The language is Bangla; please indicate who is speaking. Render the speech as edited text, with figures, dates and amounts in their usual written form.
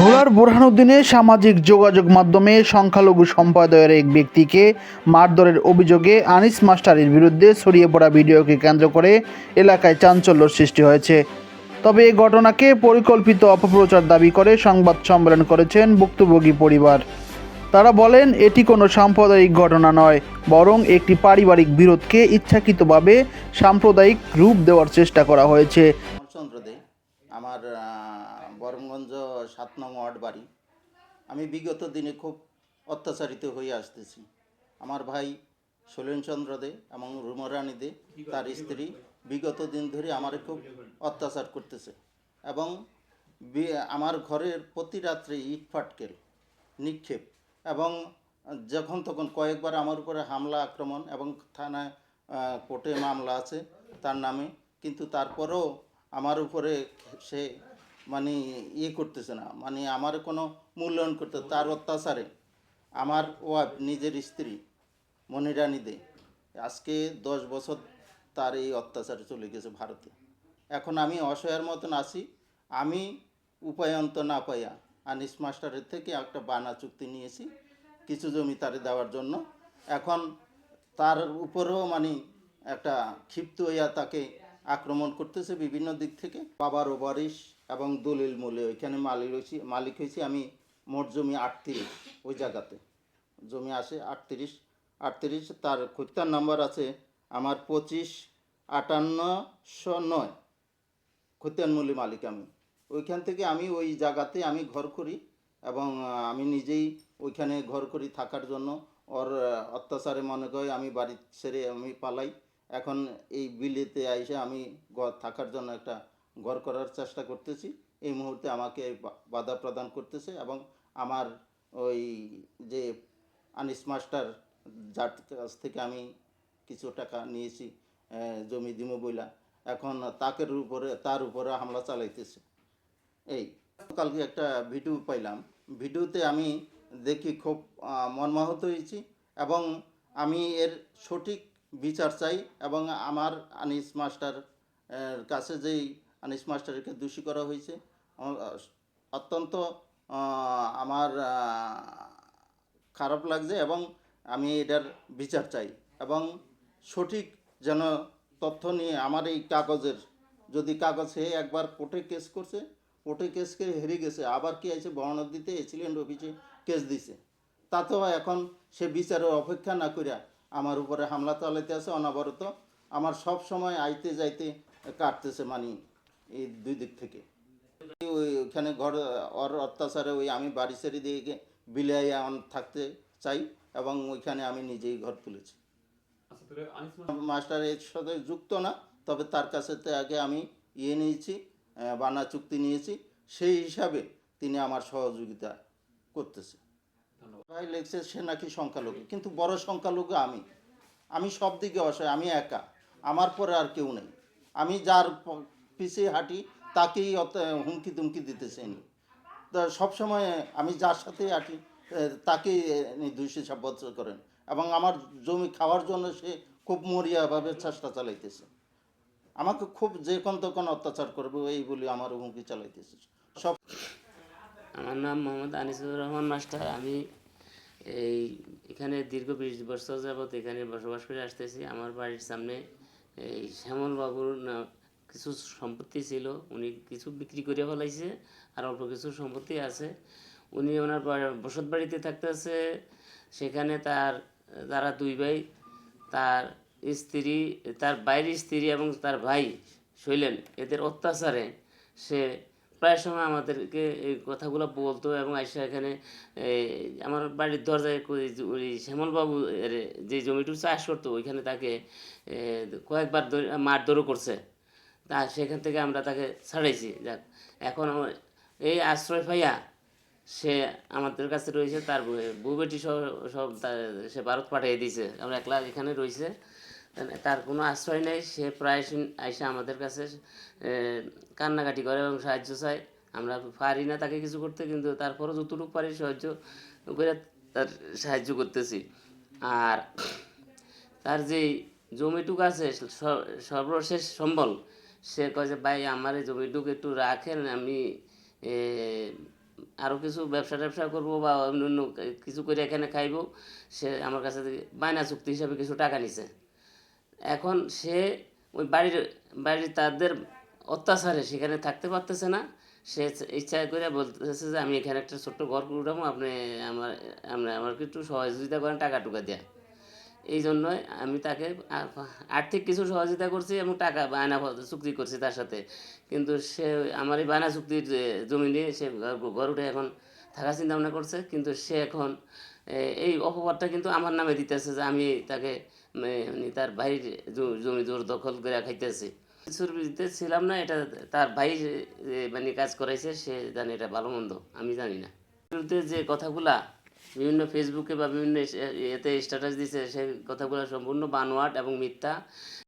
Speaker 1: ভোলার বোরহানউদ্দিনে সামাজিক যোগাযোগ মাধ্যমে সংখ্যালঘু সম্প্রদায়ের এক ব্যক্তিকে মারধরের অভিযোগে আনিস মাস্টারের বিরুদ্ধে ছড়িয়ে পড়া ভিডিওকে কেন্দ্র করে এলাকায় চাঞ্চল্যের সৃষ্টি হয়েছে। তবে এই ঘটনাকে পরিকল্পিত অপপ্রচার দাবি করে সংবাদ সম্মেলন করেছেন ভুক্তভোগী পরিবার। তারা বলেন, এটি কোনো সাম্প্রদায়িক ঘটনা নয়, বরং একটি পারিবারিক বিরোধকে ইচ্ছাকৃতভাবে সাম্প্রদায়িক রূপ দেওয়ার চেষ্টা করা হয়েছে।
Speaker 2: চন্দ্র দে আমার বরমগঞ্জ ৭ নং ওয়ার্ড বাড়ি। আমি বিগত দিনে খুব অত্যাচারিত হয়ে আসতেছি। আমার ভাই শৈলেনচন্দ্র দে এবং রুমরানী দে তার স্ত্রী বিগত দিন ধরে আমার খুব অত্যাচার করতেছে এবং আমার ঘরের প্রতি রাত্রে ইট পাটকেল নিক্ষেপ এবং যখন তখন কয়েকবার আমার উপরে হামলা আক্রমণ এবং থানায় কোর্টে মামলা আছে তার নামে, কিন্তু তারপরেও আমার উপরে সে করতেছে না, আমার কোনো মূল্যায়ন করতে। তার অত্যাচারে আমার ওয়াইফ নিজের স্ত্রী মনিরানী দে আজকে 10 বছর তার এই অত্যাচারে চলে গেছে ভারতে। এখন আমি অসহায়ের মতন আছি। আমি উপায়ন্ত না পাইয়া আনিস মাস্টারের থেকে একটা বানা চুক্তি নিয়েছি কিছু জমি তারে দেওয়ার জন্য। এখন তার উপরেও একটা ক্ষিপ্ত হইয়া তাকে আক্রমণ করতেছে বিভিন্ন দিক থেকে। বাবার ওয়ারিশ এবং দলিল মূলে ওইখানে মালিক হয়েছি আমি। মোট জমি 38, ওই জায়গাতে জমি আসে 38। তার খতিয়ান নাম্বার আছে আমার 25-5809 খতিয়ান মূল্যে মালিক আমি। ওইখান থেকে আমি ওই জায়গাতে আমি ঘর করি এবং আমি নিজেই ওইখানে ঘর করি থাকার জন্য। ওর অত্যাচারে মনে করে আমি বাড়ি ছেড়ে আমি পালাই। এখন এই বিলেতে আইসে আমি থাকার জন্য একটা ঘর করার চেষ্টা করতেছি। এই মুহূর্তে আমাকে বাধা প্রদান করতেছে এবং আমার ওই যে আনিস মাস্টার যার কাছ থেকে আমি কিছু টাকা নিয়েছি জমি দিমো বইলা, এখন তার উপরে হামলা চালাইতেছে। এই কালকে একটা ভিডিও পাইলাম, ভিডিওতে আমি দেখি খুব মর্মাহত হয়েছি এবং আমি এর সঠিক বিচার চাই এবং আমার আনিস মাস্টার কাছে যেই আনিস মাস্টারকে দোষী করা হয়েছে অত্যন্ত আমার খারাপ লাগছে এবং আমি এটার বিচার চাই এবং সঠিক যেন তথ্য নিয়ে আমার এই কাগজের যদি কাগজে একবার কোর্টে কেস করছে, কোর্টে কেস করে হেরে গেছে, আবার কি আছে বর্ণাদিতে এক্সিলেন্ট অফিসে কেস দিছে, তাতেও এখন সে বিচারের অপেক্ষা না করিয়া আমার উপরে হামলা চালাইতে আছে অনবরত। আমার সব সময় আইতে যাইতে কাটতেছে এই দুই দিক থেকে। ওইখানে ওর অত্যাচারে আমি বাড়ি ছেড়ে দিয়ে বিলাইয়া থাকতে চাই এবং ওইখানে আমি নিজেই ঘর তুলেছি। মাস্টার এর সাথে যুক্ত না, তবে তার কাছে আগে আমি নিয়েছি, বানা চুক্তি নিয়েছি, সেই হিসাবে তিনি আমার সহযোগিতা করতেছে। ভাই লেগছে সে নাকি সংখ্যালঘু, কিন্তু বড় সংখ্যালঘু আমি সব দিকে অসহায়, আমি একা, আমার পরে আর কেউ নেই। আমি যার পিছিয়ে হাঁটি তাকেই হুমকি তুমকি দিতেছে। সবসময় আমি যার সাথে হাঁটি তাকেই দোষী সাব্যস্ত করেন এবং আমার জমি খাওয়ার জন্য সে খুব মরিয়াভাবে চেষ্টা চালাইতেছে। আমাকে খুব যে কোন তখন অত্যাচার করবে এই বলে আমার হুমকি চালাইতেছে সব।
Speaker 3: আমার নাম মোহাম্মদ আনিসুর রহমান মাস্টার। আমি এখানে দীর্ঘ 20 বছর যাবৎ এখানে বসবাস করে আসতেছি। আমার বাড়ির সামনে এই শ্যামলবাবুর কিছু সম্পত্তি ছিল, উনি কিছু বিক্রি করে ফেলাইছে আর অল্প কিছু সম্পত্তি আছে। উনি ওনার বসত বাড়িতে থাকতেছে, সেখানে তারা দুই ভাই, তার স্ত্রী, তার বাইরের স্ত্রী এবং তার ভাই শৈলেন, এদের অত্যাচারে সে প্রায় সময় আমাদেরকে এই কথাগুলো বলতো এবং আইসা এখানে আমার বাড়ির দরজায় ওই শ্যামলবাবু যে জমিটুকু চাষ করতো ওইখানে তাকে কয়েকবার মারধরও করছে। তা সেখান থেকে আমরা তাকে ছাড়াইছি। যাক, এখন এই আশ্রয় পাইয়া সে আমাদের কাছে রয়েছে, তার বউ বেটি সব সে ভারত পাঠিয়ে দিয়েছে, আমরা একলা এখানে রয়েছে, তার কোনো আশ্রয় নেই। সে প্রায় আইসা আমাদের কাছে কান্নাকাটি করে এবং সাহায্য চায়। আমরা পারি না তাকে কিছু করতে, কিন্তু তারপরও যতটুকু পারি সাহায্য করে তার সাহায্য করতেছি। আর তার যে জমিটুকু আছে সর্বশেষ সম্বল, সে কয় যে ভাই আমার এই জমিটুকু একটু রাখেন, আমি আরও কিছু ব্যবসা ট্যাবসা করবো বা অন্য অন্য কিছু করে এখানে খাইবো, সে আমার কাছে থেকে বায়না চুক্তি হিসাবে কিছু টাকা নিছে। এখন সে ওই বাড়ির তাদের অত্যাচারে সেখানে থাকতে পারতেছে না। সে ইচ্ছা করে বলতেছে যে আমি এখানে একটা ছোট্ট ঘর করে উঠাবো, আপনি আমাকে একটু সহযোগিতা করেন টাকা টুকা দেয়া। এই জন্যই আমি তাকে আর্থিক কিছু সহযোগিতা করছি এবং টাকা বায়না চুক্তি করছি তার সাথে। কিন্তু সে আমার এই বায়না চুক্তির জমি নিয়ে সে ঘর উঠে এখন থাকার চিন্তা ভাবনা করছে। কিন্তু সে এখন এই অপবাদটা কিন্তু আমার নামে দিতেছে যে আমি তাকে মানে তার ভাইয়ের জমি জোর দখল করে খাইতেছি। কিছুর বিরুদ্ধে ছিলাম না, এটা তার ভাই মানে কাজ করাইছে, সে জানে এটা ভালো মন্দ, আমি জানি না। বিরুদ্ধে যে কথাগুলা বিভিন্ন ফেসবুকে বা বিভিন্ন এতে স্ট্যাটাস দিছে, সেই কথাগুলো সম্পূর্ণ বানোয়াট এবং মিথ্যা।